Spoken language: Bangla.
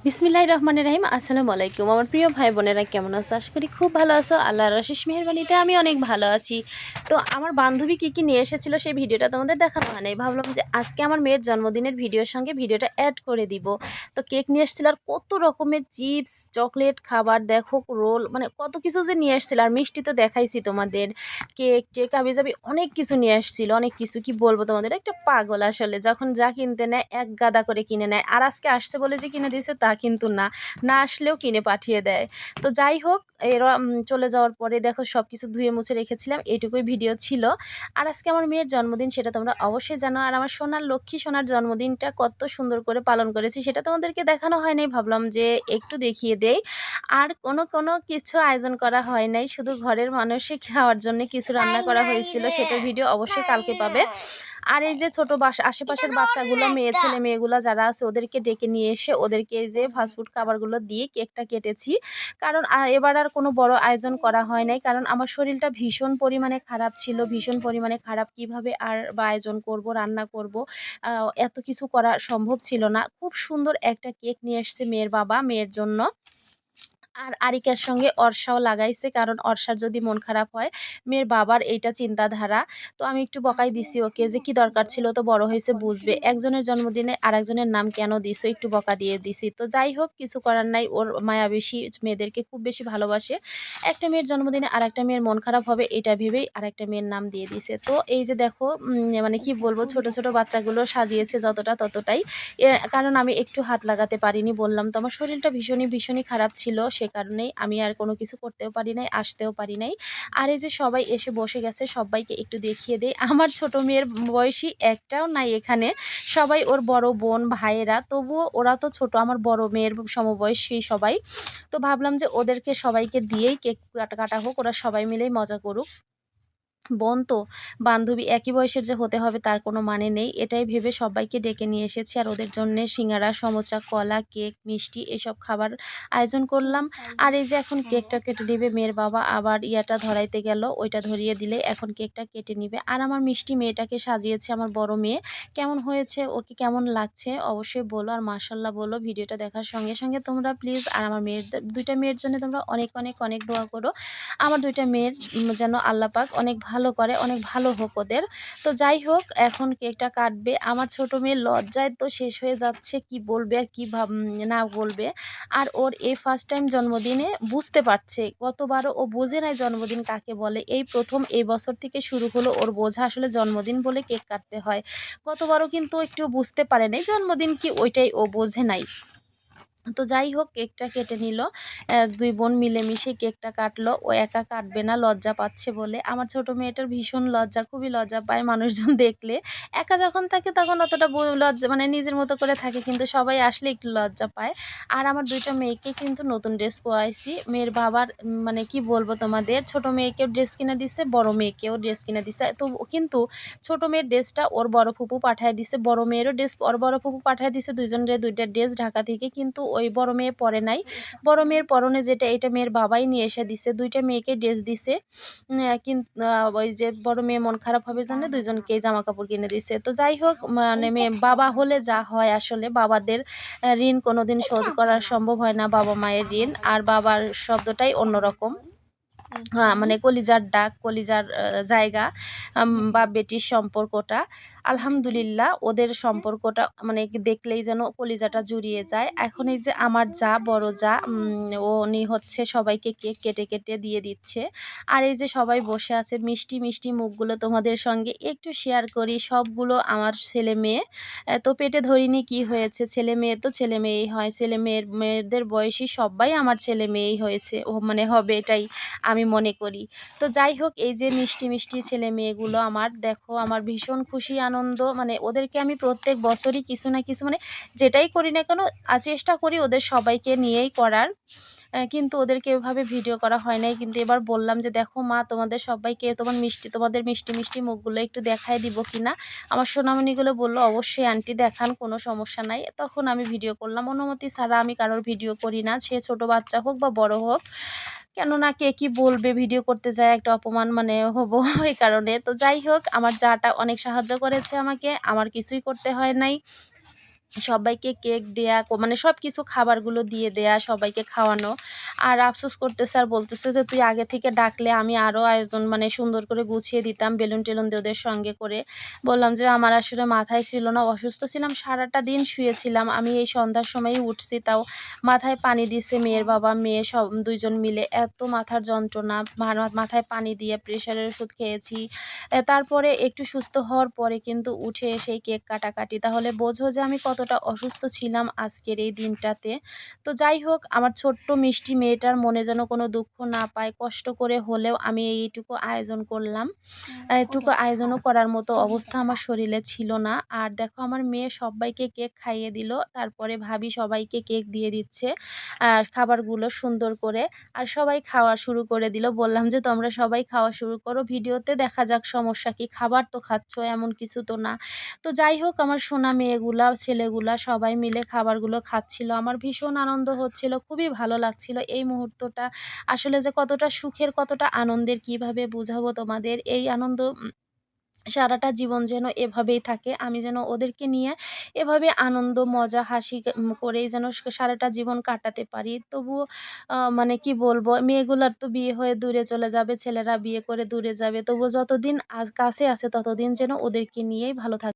বিসমিল্লাহির রহমানির রহিম। আসসালামু আলাইকুম আমার প্রিয় ভাই বোনেরা, কেমন আছো? আশা করি খুব ভালো আছো। আল্লাহর অশেষ মেহেরবানিতে আমি অনেক ভালো আছি। তো আমার বান্ধবী কী নিয়ে এসেছিলো সেই ভিডিওটা তোমাদের দেখানো হয় নাই, ভাবলাম যে আজকে আমার মেয়ের জন্মদিনের ভিডিওর সঙ্গে ভিডিওটা অ্যাড করে দিব। তো কেক নিয়ে এসেছিল আর কত রকমের চিপস, চকলেট, খাবার, দেখো রোল, মানে কত কিছু যে নিয়ে এসেছিলো। আর মিষ্টি তো দেখাইছি তোমাদের, কেক টেক হাবি যাবি অনেক কিছু নিয়ে আসছিল, অনেক কিছু কি বলবো তোমাদের, একটা পাগল আসলে। যখন যা কিনতে নেয় এক গাদা করে কিনে নেয়। আর আজকে আসছে বলে যে কিনে দিয়েছে তা কিন্তু না, না আসলেও কিনে পাঠিয়ে দেয়। তো যাই হোক, এরা চলে যাওয়ার পরে দেখো সব কিছু ধুয়ে মুছে রেখেছিলাম, এইটুকুই ভিডিও ছিল। আর আজকে আমার মেয়ের জন্মদিন, সেটা তোমরা অবশ্যই জানো। আর আমার সোনার লক্ষ্মী সোনার জন্মদিনটা কত সুন্দর করে পালন করেছি সেটা তোমাদেরকে দেখানো হয় নাই, ভাবলাম যে একটু দেখিয়ে দেই। আর কোনো কিছু আয়োজন করা হয় নাই, শুধু ঘরের মানুষে খাওয়ার জন্য কিছু রান্না করা হয়েছিল, সেটার ভিডিও অবশ্যই কালকে পাবে। আর এই যে ছোট আশেপাশের বাচ্চাগুলো, ছেলে মেয়েগুলো যারা আছে ওদেরকে ডেকে নিয়ে এসে ওদেরকে এই যে ফাস্টফুড খাবারগুলো দিয়ে কেকটা কেটেছি। কারণ এবার আর কোনো বড় আয়োজন করা হয় নাই, কারণ আমার শরীরটা ভীষণ পরিমাণে খারাপ ছিল, ভীষণ পরিমাণে খারাপ। কিভাবে আর বা আয়োজন করব, রান্না করব, এত কিছু করা সম্ভব ছিল না। খুব সুন্দর একটা কেক নিয়ে এসছে মেয়ের বাবা মেয়ের জন্য। আর আরিকার সঙ্গে অর্ষাও লাগাইছে, কারণ অর্ষার যদি মন খারাপ হয়, মেয়ের বাবার এইটা চিন্তাধারা। তো আমি একটু বকাই দিছি ওকে যে কি দরকার ছিল, তো বড় হয়েছে বুঝবে, একজনের জন্মদিনে আরেকজনের নাম কেন দিছো, একটু বকা দিয়ে দিছি। তো যাই হোক, কিছু করার নাই, ওর মায়া বেশি, মেয়েদেরকে খুব বেশি ভালোবাসে। একটা মেয়ের জন্মদিনে আর একটা মেয়ের মন খারাপ হবে এটা ভেবেই আর একটা মেয়ের নাম দিয়ে দিছে। তো এই যে দেখো, মানে কি বলবো, ছোট ছোট বাচ্চাগুলো সাজিয়েছে যতটা ততটাই। কারণ আমি একটু হাত লাগাতে পারিনি, বললাম তো আমার শরীরটা ভীষণই খারাপ ছিল, সে কারণেই আমি আর কোনো কিছু করতেও পারি নাই, আসতেও পারি নাই। আর এই যে সবাই এসে বসে গেছে, সবাইকে একটু দেখিয়ে দেই। আমার ছোট মেয়ের বয়সী একটাও নাই এখানে, সবাই ওর বড় বোন ভাইয়েরা, তবুও ওরা তো ছোট, আমার বড় মেয়ের সমবয়সী সবাই। তো ভাবলাম যে ওদেরকে সবাইকে দিয়েই কেক কাটা হোক, ওরা সবাই মিলেই মজা করুক। বোন তো, বান্ধবী একই বয়সের যে হতে হবে তার কোনো মানে নেই, এটাই ভেবে সবাইকে ডেকে নিয়ে এসেছি। আর ওদের জন্যে সিঙ্গারা, সমোচা, কলা, কেক, মিষ্টি এসব খাবার আয়োজন করলাম। আর এই যে এখন কেকটা কেটে নেবে মেয়ের বাবা, আবার ইয়াটা ধরাইতে গেল, ওইটা ধরিয়ে দিলে এখন কেকটা কেটে নিবে। আর আমার মিষ্টি মেয়েটাকে সাজিয়েছে আমার বড় মেয়ে। কেমন হয়েছে, ওকে কেমন লাগছে অবশ্যই বলো, আর মাশাল্লাহ বলো ভিডিওটা দেখার সঙ্গে সঙ্গে তোমরা প্লিজ। আর আমার মেয়ের দুইটা মেয়ের জন্য তোমরা অনেক অনেক অনেক দোয়া করো, আমার দুইটা মেয়ের যেন আল্লাহ পাক অনেক ভালো করে, অনেক ভালো হোক ওদের। তো যাই হোক, এখন কেকটা কাটবে। আমার ছোট মেয়ের লজ্জায় তো শেষ হয়ে যাচ্ছে, কি বলবে আর কি না বলবে। আর ওর এই ফার্স্ট টাইম জন্মদিনে বুঝতে পারছে, গতবারও ও বোঝে নাই জন্মদিন কাকে বলে, এই প্রথম এই বছর থেকে শুরু হলো ওর বোঝা আসলে জন্মদিন বলে কেক কাটতে হয়। গতবারও কিন্তু একটু বুঝতে পারে নাই জন্মদিন কি, ওইটাই ও বোঝে নাই। তো যাই হোক, কেকটা কেটে নিল, দুই বোন মিলেমিশে কেকটা কাটলো। ও একা কাটবে না, লজ্জা পাচ্ছে বলে। আমার ছোট মেয়েটার ভীষণ লজ্জা, খুবই লজ্জা পায় মানুষজন দেখলে। একা যখন থাকে তখন অতটা লজ্জা, মানে নিজের মতো করে থাকে, কিন্তু সবাই আসলে একটু লজ্জা পায়। আর আমার দুইটা মেয়েকে কিন্তু নতুন ড্রেস পরাইছি। মেয়ের বাবার মানে কি বলবো তোমাদের, ছোট মেয়েকেও ড্রেস কিনে দিছে, বড় মেয়েকেও ড্রেস কিনে দিছে। তো কিন্তু ছোট মেয়ের ড্রেসটা ওর বড় ফুপু পাঠায় দিছে, বড় মেয়েরও ড্রেস ওর বড় ফুপু পাঠায় দিছে, দুইজনের দুইটা ড্রেস ঢাকা থেকে, কিন্তু ওই বড় মেয়ে পরে নাই। বড় মেয়ের পরনে যেটা, এটা মেয়ের বাবাই নিয়ে এসে দিছে, দুইটা মেয়েকে ড্রেস দিছে। কিন্তু ওই যে বড় মেয়ে মন খারাপ হবে জন্য দুইজনকেই জামা কাপড় কিনে দিছে। তো যাই হোক, মানে মেয়ে বাবা হলে যা হয় আসলে, বাবাদের ঋণ কোনোদিন শোধ করা সম্ভব হয় না, বাবা মায়ের ঋণ। আর বাবার শব্দটাই অন্যরকম, হ্যাঁ, মানে কলিজার ডাক, কলিজার জায়গা, বা বেটির সম্পর্কটা। আলহামদুলিল্লাহ, ওদের সম্পর্কটা মানে দেখলেই যেন কলিজাটা জুড়িয়ে যায়। এখন এই যে আমার যা, বড় যা, উনি হচ্ছে সবাইকে কেক কেটে কেটে দিয়ে দিচ্ছে। আর এই যে সবাই বসে আছে, মিষ্টি মিষ্টি মুখগুলো তোমাদের সঙ্গে একটু শেয়ার করি, সবগুলো আমার ছেলে মেয়ে। তো পেটে ধরিনি কি হয়েছে, ছেলে মেয়ে তো ছেলে মেয়েই হয়, ছেলে মেয়েদের বয়সী সবাই আমার ছেলে মেয়েই হয়েছে, ও মানে হবে, এটাই আমি মনে করি। তো যাই হোক, এই যে মিষ্টি মিষ্টি ছেলে মেয়েগুলো আমার, দেখো আমার ভীষণ খুশি আনন্দ, মানে ওদেরকে আমি প্রত্যেক বছরই কিছু না কিছু, মানে যেটাই করি না কেন চেষ্টা করি ওদের সবাইকে নিয়েই করার। কিন্তু ওদেরকে এভাবে ভিডিও করা হয় নাই, কিন্তু এবার বললাম যে দেখো মা, তোমাদের সবাইকে তোমাদের মিষ্টি মিষ্টি মুখগুলো একটু দেখায় দিব কিনা। আমার সোনামণিগুলো বললো অবশ্যই আন্টি দেখান, কোনো সমস্যা নাই। তখন আমি ভিডিও করলাম, অনুমতি ছাড়া আমি কারোর ভিডিও করি না, সে ছোট বাচ্চা হোক বা বড় হোক। কেননা কে কি বলবে, ভিডিও করতে যায় একটা অপমান মানে হবো এই কারণে। তো যাই হোক, আমার যাটা অনেক সাহায্য করেছে আমাকে, আমার কিছুই করতে হয় নাই। সবাইকে কেক দেয়া মানে সব কিছু খাবারগুলো দিয়ে দেয়া, সবাইকে খাওয়ানো। আর আফসোস করতেছে আর বলতেছে যে তুই আগে থেকে ডাকলে আমি আরও আয়োজন মানে সুন্দর করে গুছিয়ে দিতাম, বেলুন টেলুন দিয়ে ওদের সঙ্গে করে। বললাম যে আমার আসলে মাথায় ছিল না, অসুস্থ ছিলাম, সারাটা দিন শুয়েছিলাম, আমি এই সন্ধ্যার সময়ই উঠছি, তাও মাথায় পানি দিছে মেয়ের বাবা মেয়ে সব দুইজন মিলে। এত মাথার যন্ত্রণা, মাথায় পানি দিয়ে প্রেশারের ওষুধ খেয়েছি। তারপরে একটু সুস্থ হওয়ার পরে কিন্তু উঠে সেই কেক কাটাকাটি, তাহলে বোঝো যে আমি কতটা অসুস্থ ছিলাম আজকের এই দিনটাতে। তো যাই হোক, আমার ছোট্ট মিষ্টি মেয়েটার মনে যেন কোনো দুঃখ না পায়, কষ্ট করে হলেও আমি এইটুকু আয়োজন করলাম। এটুকু আয়োজনও করার মতো অবস্থা আমার শরীরে ছিল না। আর দেখো আমার মেয়ে সবাইকে কেক খাইয়ে দিল, তারপরে ভাবি সবাইকে কেক দিয়ে দিচ্ছে খাবারগুলো সুন্দর করে। আর সবাই খাওয়া শুরু করে দিল। বললাম যে তোমরা সবাই খাওয়া শুরু করো, ভিডিওতে দেখা যাক সমস্যা কি, খাবার তো খাচ্ছ, এমন কিছু তো না। তো যাই হোক, আমার সোনা মেয়েগুলা ছেলেগুলা সবাই মিলে খাবারগুলো খাচ্ছিল, আমার ভীষণ আনন্দ হচ্ছিল, খুবই ভালো লাগছিল এই মুহূর্তটা। আসলে যে কতটা সুখের, কতটা আনন্দের, কিভাবে বুঝাবো তোমাদের এই আনন্দ। সারাটা জীবন যেন এভাবেই থাকে, আমি যেন ওদেরকে নিয়ে এভাবে আনন্দ মজা হাসি করেই যেন সারাটা জীবন কাটাতে পারি। তবুও মানে কি বলবো, মেয়েগুলার তো বিয়ে হয়ে দূরে চলে যাবে, ছেলেরা বিয়ে করে দূরে যাবে, তবুও যতদিন কাছে আছে ততদিন যেন ওদেরকে নিয়েই ভালো থাকে।